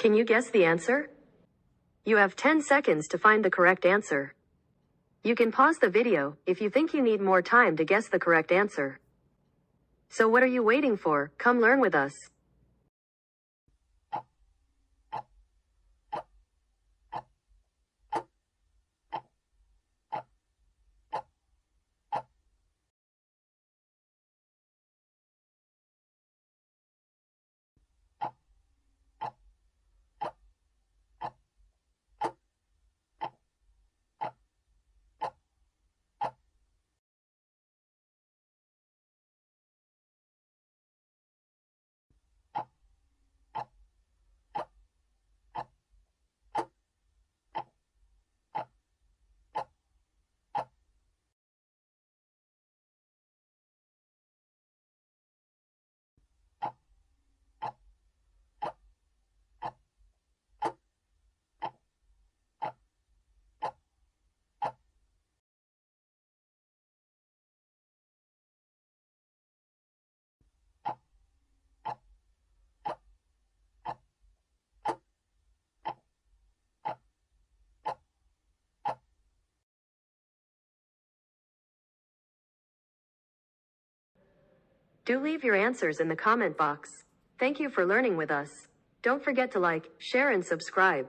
Can you guess the answer? You have 10 seconds to find the correct answer. You can pause the video if you think you need more time to guess the correct answer. So what are you waiting for? Come learn with us. Do leave your answers in the comment box. Thank you for learning with us. Don't forget to like, share and subscribe.